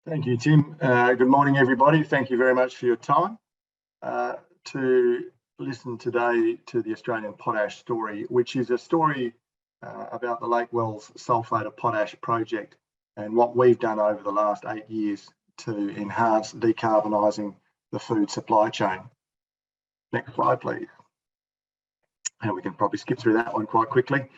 Thank you, Tim. Good morning, everybody. Thank you very much for your time to listen today to the Australian potash story, which is a story about the Lake Wells Sulphate of Potash project and what we've done over the last 8 years to enhance decarbonising the food supply chain. Next slide, please. And we can probably skip through that one quite quickly.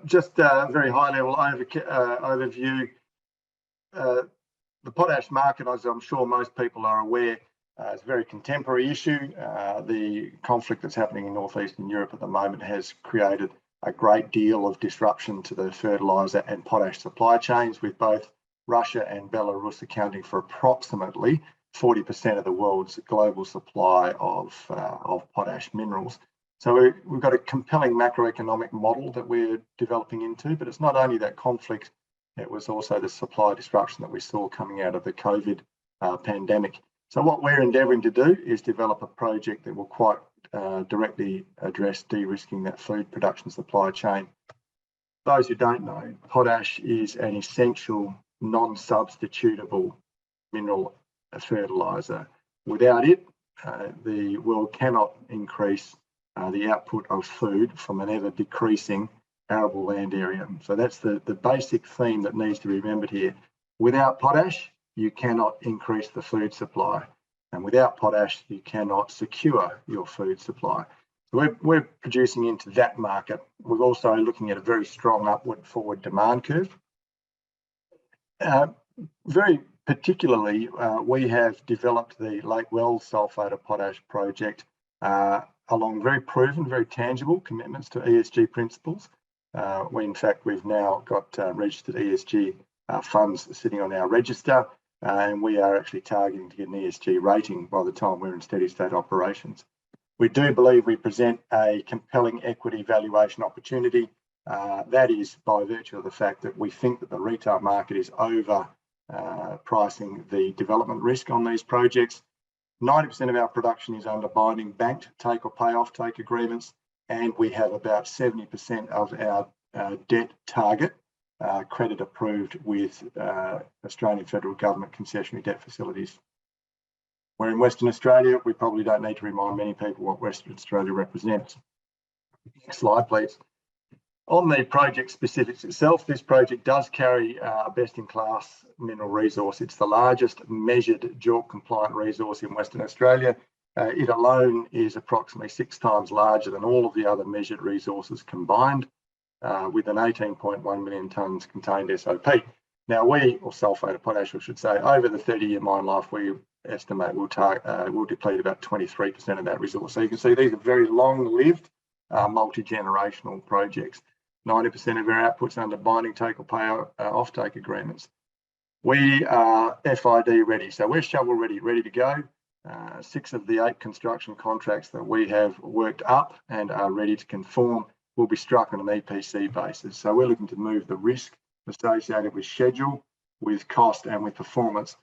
Just a very high-level overview. The potash market, as I'm sure most people are aware, is a very contemporary issue. The conflict that's happening in northeastern Europe at the moment has created a great deal of disruption to the fertiliser and potash supply chains, with both Russia and Belarus accounting for approximately 40% of the world's global supply of potash minerals. So we've got a compelling macroeconomic model that we're developing into, but it's not only that conflict, it was also the supply disruption that we saw coming out of the COVID pandemic. So what we're endeavouring to do is develop a project that will quite directly address de-risking that food production supply chain. Those who don't know, potash is an essential, non-substitutable mineral fertiliser. Without it, the world cannot increase the output of food from an ever decreasing arable land area. So that's the basic theme that needs to be remembered here. Without potash, you cannot increase the food supply. And without potash, you cannot secure your food supply. So we're producing into that market. We're also looking at a very strong upward forward demand curve. Very particularly, we have developed the Lake Wells Sulphate of Potash project along very proven, very tangible commitments to ESG principles. In fact, we've now got registered ESG funds sitting on our register, and we are actually targeting to get an ESG rating by the time we're in steady state operations. We do believe we present a compelling equity valuation opportunity. That is by virtue of the fact that we think that the retail market is over pricing the development risk on these projects. 90% of our production is under binding banked take or pay off take agreements, and we have about 70% of our debt target credit approved with Australian federal government concessionary debt facilities. We're in Western Australia. We probably don't need to remind many people what Western Australia represents. Next slide, please. On the project specifics itself, this project does carry a best-in-class mineral resource. It's the largest measured JORC compliant resource in Western Australia. It alone is approximately 6 times larger than all of the other measured resources combined, with an 18.1 million tonnes contained SOP. Now or sulphate of potash, I should say, over the 30-year mine life, we estimate we'll deplete about 23% of that resource. So you can see these are very long-lived, multi-generational projects. 90% of our outputs under binding take or pay off-take agreements. We are FID ready, so we're shovel ready to go. 6 of the 8 construction contracts that we have worked up and are ready to conform will be struck on an APC basis. So we're looking to move the risk associated with schedule, with cost and with performance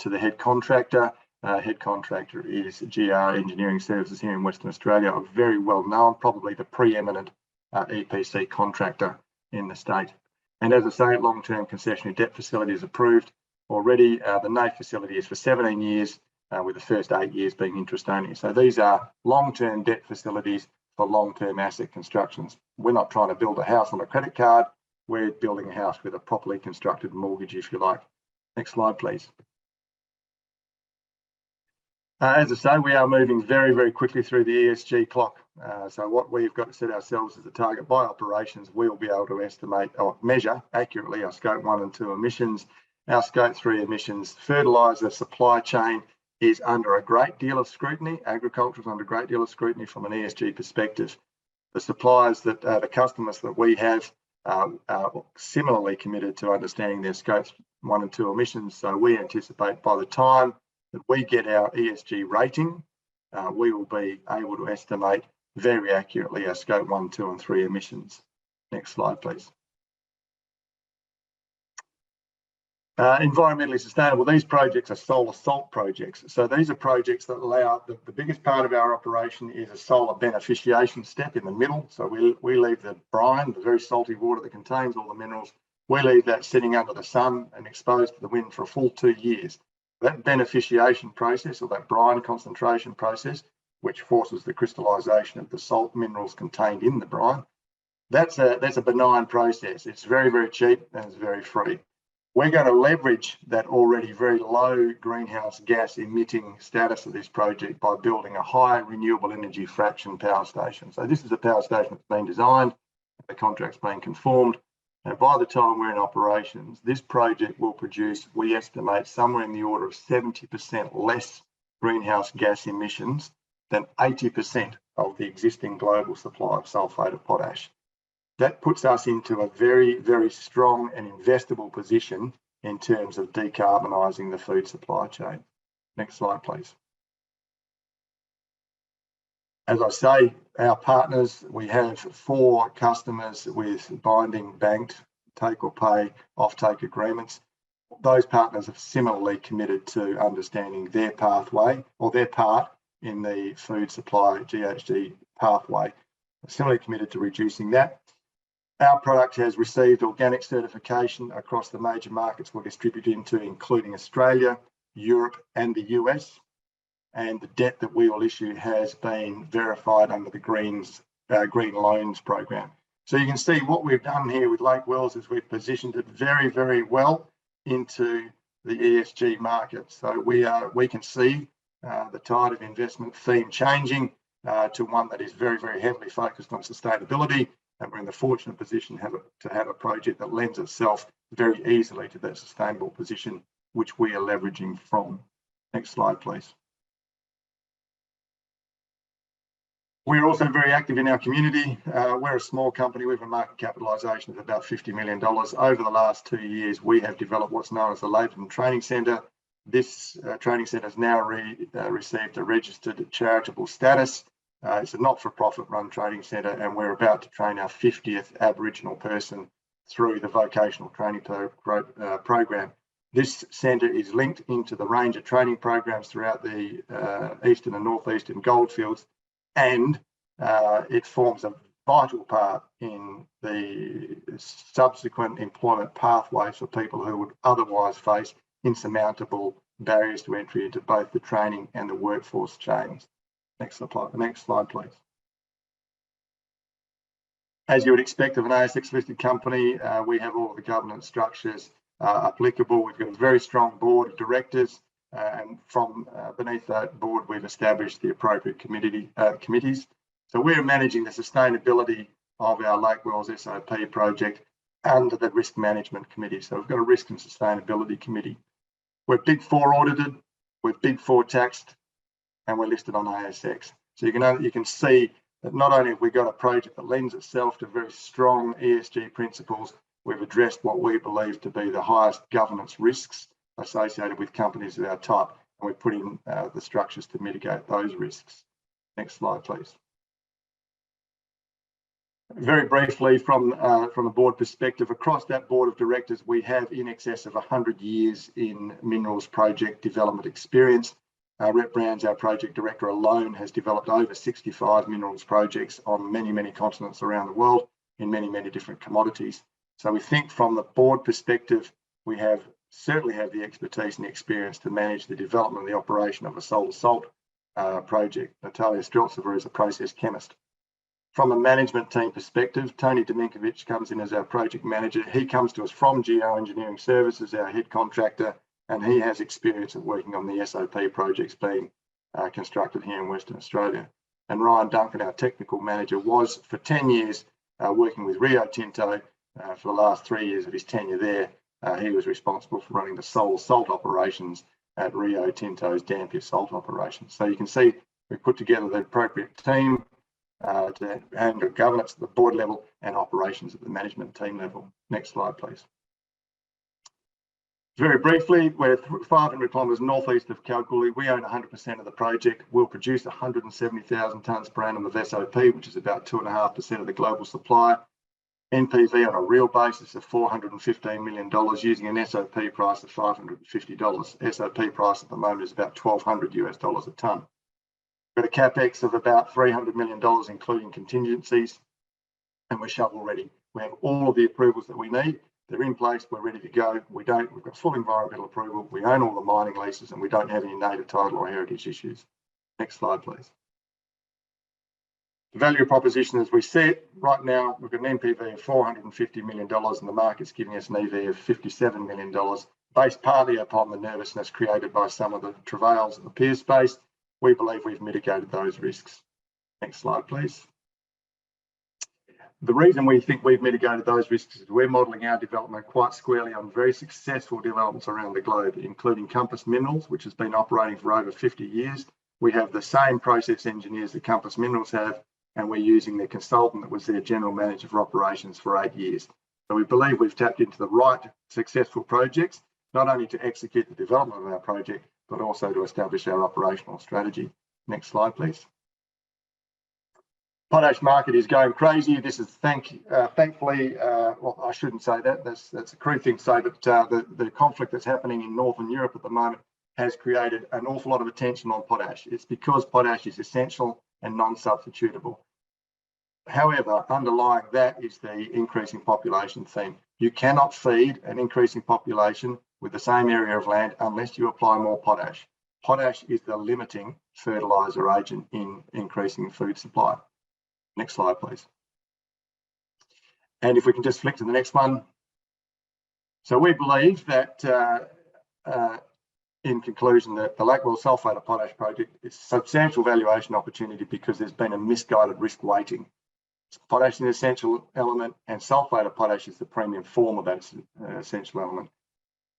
to the head contractor. Head contractor is GR Engineering Services here in Western Australia, a very well known, probably the preeminent EPC contractor in the state. And as I say, long-term concessionary debt facility is approved already. The NAIF facility is for 17 years, with the first 8 years being interest only. So these are long-term debt facilities for long-term asset constructions. We're not trying to build a house on a credit card. We're building a house with a properly constructed mortgage, if you like. Next slide, please. As I say, we are moving very, very quickly through the ESG clock. So what we've got to set ourselves as a target by operations, we'll be able to estimate or measure accurately our scope 1 and 2 emissions. Our scope 3 emissions, fertiliser supply chain is under a great deal of scrutiny. Agriculture is under a great deal of scrutiny from an ESG perspective. The suppliers that the customers that we have are similarly committed to understanding their scopes 1 and 2 emissions. So we anticipate by the time that we get our ESG rating, we will be able to estimate very accurately our scope 1, 2 and 3 emissions. Next slide, please. Environmentally sustainable. These projects are solar salt projects. So these are projects that allow, the biggest part of our operation is a solar beneficiation step in the middle. So we leave the brine, the very salty water that contains all the minerals, We leave that sitting under the sun and exposed to the wind for a full 2 years. That beneficiation process, or that brine concentration process, which forces the crystallisation of the salt minerals contained in the brine, that's a benign process. It's very, very cheap and it's very free. We're going to leverage that already very low greenhouse gas emitting status of this project by building a high renewable energy fraction power station. So this is a power station that's been designed, the contract's been conformed, and by the time we're in operations, this project will produce, we estimate, somewhere in the order of 70% less greenhouse gas emissions than 80% of the existing global supply of sulphate of potash. That puts us into a very, very strong and investable position in terms of decarbonising the food supply chain. Next slide, please. As I say, our partners, we have 4 customers with binding banked take or pay offtake agreements. Those partners have similarly committed to understanding their pathway or their part in the food supply GHG pathway. Similarly committed to reducing that. Our product has received organic certification across the major markets we're distributed into, including Australia, Europe, and the US. And the debt that we will issue has been verified under the Green Loans program. So you can see what we've done here with Lake Wells is we've positioned it very, very well into the ESG market. So we can see the tide of investment theme changing to one that is very, very heavily focused on sustainability. And we're in the fortunate position to have a project that lends itself very easily to that sustainable position, which we are leveraging from. Next slide, please. We're also very active in our community. We're a small company with a market capitalisation of about $50 million. Over the last 2 years, we have developed what's known as the Shackleton Training Centre. This training centre has now received a registered charitable status. It's a not-for-profit run training centre, and we're about to train our 50th Aboriginal person through the vocational training program. This centre is linked into the range of training programs throughout the eastern and northeastern Goldfields, and it forms a vital part in the subsequent employment pathways for people who would otherwise face insurmountable barriers to entry into both the training and the workforce chains. Next slide, please. As you would expect of an ASX listed company, we have all of the governance structures applicable. We've got a very strong board of directors, and from beneath that board, we've established the appropriate committees. So we're managing the sustainability of our Lake Wells SOP project under the risk management committee. So we've got a risk and sustainability committee. We're Big 4 audited, we're Big 4 taxed, and we're listed on ASX. So you can see that not only have we got a project that lends itself to very strong ESG principles, we've addressed what we believe to be the highest governance risks associated with companies of our type, and we've put in the structures to mitigate those risks. Next slide, please. Very briefly, from a board perspective, across that board of directors, we have in excess of 100 years in minerals project development experience. Rep Brown's, our project director alone, has developed over 65 minerals projects on many, many continents around the world in many, many different commodities. So we think from the board perspective, we certainly have the expertise and the experience to manage the development and the operation of a solar salt project. Natalia Streltsova is a process chemist. From a management team perspective, Tony Dominkovic comes in as our project manager. He comes to us from Geoengineering Services, our head contractor, and he has experience of working on the SOP projects being constructed here in Western Australia. And Ryan Duncan, our technical manager, was for 10 years working with Rio Tinto. For the last 3 years of his tenure there, he was responsible for running the solar salt operations at Rio Tinto's Dampier salt operations. So you can see we've put together the appropriate team to handle governance at the board level and operations at the management team level. Next slide, please. Very briefly, we're 500 kilometres northeast of Kalgoorlie. We own 100% of the project. We'll produce 170,000 tonnes per annum of SOP, which is about 2.5% of the global supply. NPV on a real basis of $415 million using an SOP price of $550. SOP price at the moment is about $1,200 US a tonne. We've got a capex of about $300 million, including contingencies, and we're shovel ready. We have all of the approvals that we need. They're in place, we're ready to go. We've got full environmental approval, we own all the mining leases, and we don't have any native title or heritage issues. Next slide, please. The value proposition as we see it, right now, we've got an NPV of $450 million and the market's giving us an EV of $57 million, based partly upon the nervousness created by some of the travails of the peer space. We believe we've mitigated those risks. Next slide, please. The reason we think we've mitigated those risks is we're modelling our development quite squarely on very successful developments around the globe, including Compass Minerals, which has been operating for over 50 years. We have the same process engineers that Compass Minerals have, and we're using their consultant that was their general manager for operations for 8 years. So we believe we've tapped into the right successful projects, not only to execute the development of our project, but also to establish our operational strategy. Next slide, please. Potash market is going crazy. This is thankfully, well, I shouldn't say that. That's a crude thing to say, but the conflict that's happening in Northern Europe at the moment has created an awful lot of attention on potash. It's because potash is essential and non-substitutable. However, underlying that is the increasing population theme. You cannot feed an increasing population with the same area of land unless you apply more potash. Potash is the limiting fertiliser agent in increasing food supply. Next slide, please. And if we can just flick to the next one. So we believe that, in conclusion, that the Blackwell Sulphate of Potash project is a substantial valuation opportunity because there's been a misguided risk weighting. Potash is an essential element, and sulphate of potash is the premium form of that essential element.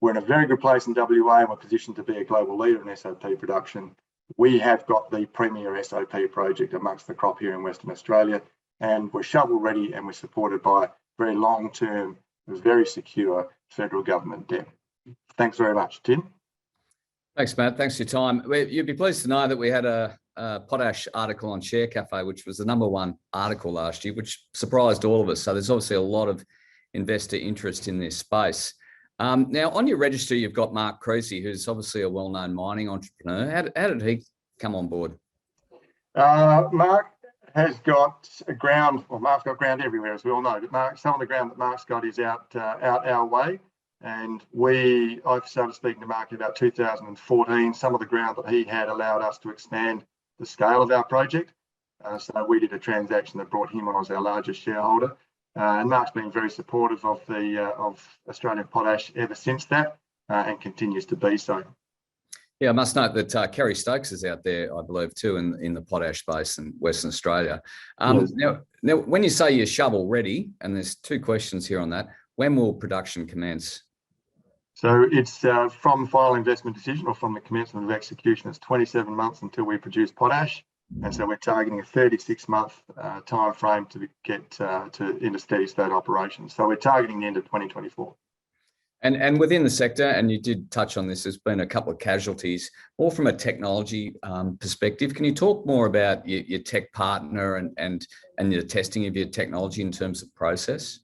We're in a very good place in WA, and we're positioned to be a global leader in SOP production. We have got the premier SOP project amongst the crop here in Western Australia, and we're shovel ready, and we're supported by very long-term, very secure federal government debt. Thanks very much, Tim. Thanks, Matt. Thanks for your time. You'd be pleased to know that we had a potash article on Share Cafe, which was the #1 article last year, which surprised all of us. So there's obviously a lot of investor interest in this space. Now, on your register, you've got Mark Creasy, who's obviously a well-known mining entrepreneur. How did he come on board? Mark has got ground, well, Mark's got ground everywhere, as we all know, but some of the ground that Mark's got is out our way. And I've started speaking to Mark in about 2014. Some of the ground that he had allowed us to expand the scale of our project. So we did a transaction that brought him on as our largest shareholder. And Mark's been very supportive of Australian potash ever since that, and continues to be so. Yeah, I must note that Kerry Stokes is out there, I believe, too, in the potash space in Western Australia. Now, when you say you're shovel ready, and there's 2 questions here on that, when will production commence? So it's from final investment decision or from the commencement of execution. It's 27 months until we produce potash. And so we're targeting a 36-month time frame to get into steady state operations. So we're targeting the end of 2024. And within the sector, and you did touch on this, there's been a couple of casualties, more from a technology perspective. Can you talk more about your tech partner and your testing of your technology in terms of process?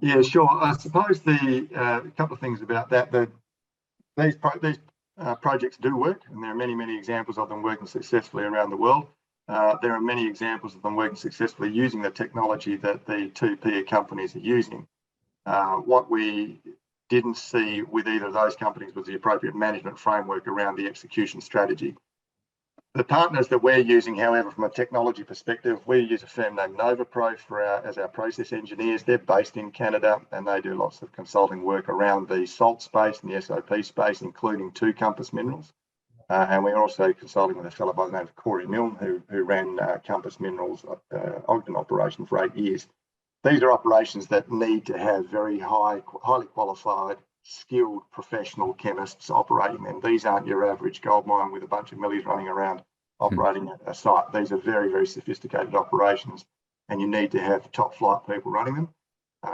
Yeah, sure. I suppose a couple of things about that. These projects do work, and there are many, many examples of them working successfully around the world. There are many examples of them working successfully using the technology that the 2 peer companies are using. What we didn't see with either of those companies was the appropriate management framework around the execution strategy. The partners that we're using, however, from a technology perspective, we use a firm named NovaPro as our process engineers. They're based in Canada, and they do lots of consulting work around the salt space and the SOP space, including 2 Compass Minerals. And we're also consulting with a fellow by the name of Corey Milne, who ran Compass Minerals Ogden operation for 8 years. These are operations that need to have very highly qualified, skilled professional chemists operating them. These aren't your average gold mine with a bunch of millies running around operating a site. These are very, very sophisticated operations, and you need to have top flight people running them.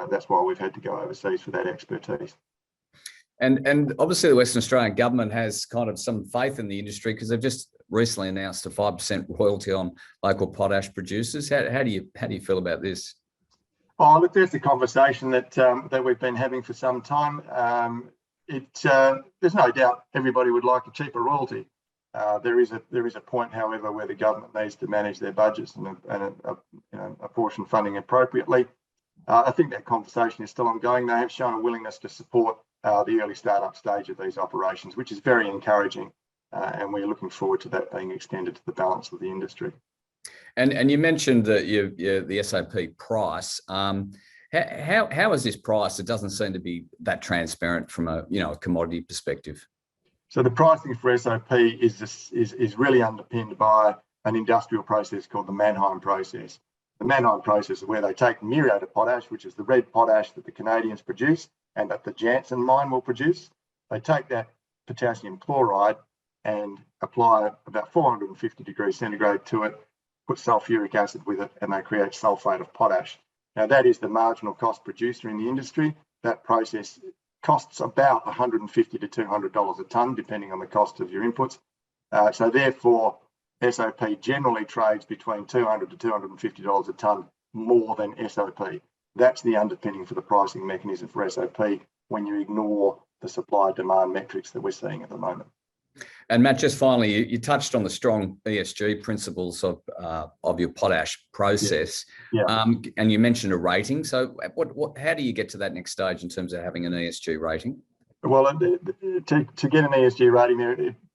That's why we've had to go overseas for that expertise. And obviously the Western Australian government has kind of some faith in the industry because they've just recently announced a 5% royalty on local potash producers. How do you feel about this? Oh, look, there's a conversation that we've been having for some time. There's no doubt everybody would like a cheaper royalty. There is a point, however, where the government needs to manage their budgets and apportion funding appropriately. I think that conversation is still ongoing. They have shown a willingness to support the early startup stage of these operations, which is very encouraging. And we're looking forward to that being extended to the balance of the industry. And you mentioned that the SOP price. How is this priced? It doesn't seem to be that transparent from a commodity perspective. So the pricing for SOP is really underpinned by an industrial process called the Mannheim process. The Mannheim process is where they take muriate potash, which is the red potash that the Canadians produce and that the Jansen mine will produce. They take that potassium chloride and apply about 450 degrees centigrade to it, put sulfuric acid with it, and they create sulphate of potash. Now, that is the marginal cost producer in the industry. That process costs about $150 to $200 a tonne, depending on the cost of your inputs. So therefore, SOP generally trades between $200 to $250 a tonne more than SOP. That's the underpinning for the pricing mechanism for SOP when you ignore the supply-demand metrics that we're seeing at the moment. And Matt, just finally, you touched on the strong ESG principles of your potash process, and you mentioned a rating. So, how do you get to that next stage in terms of having an ESG rating? Well, to get an ESG rating there,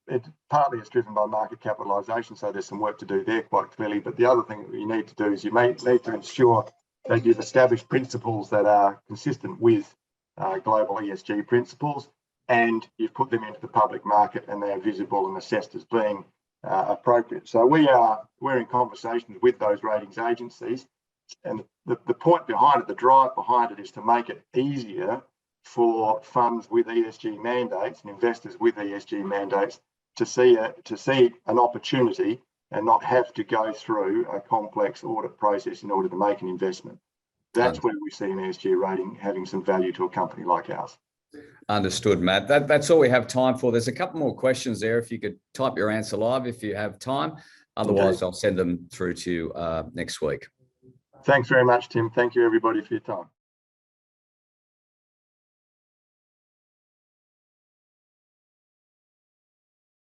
it partly is driven by market capitalisation. So there's some work to do there, quite clearly. But the other thing that you need to do is you need to ensure that you've established principles that are consistent with global ESG principles, and you've put them into the public market and they are visible and assessed as being appropriate. So we're in conversations with those ratings agencies, and the point behind it, the drive behind it, is to make it easier for funds with ESG mandates and investors with ESG mandates to see an opportunity and not have to go through a complex audit process in order to make an investment. That's where we see an ESG rating having some value to a company like ours. Understood, Matt. That's all we have time for. There's a couple more questions there. If you could type your answer live if you have time. Otherwise, okay, I'll send them through to you next week. Thanks very much, Tim. Thank you, everybody, for your time.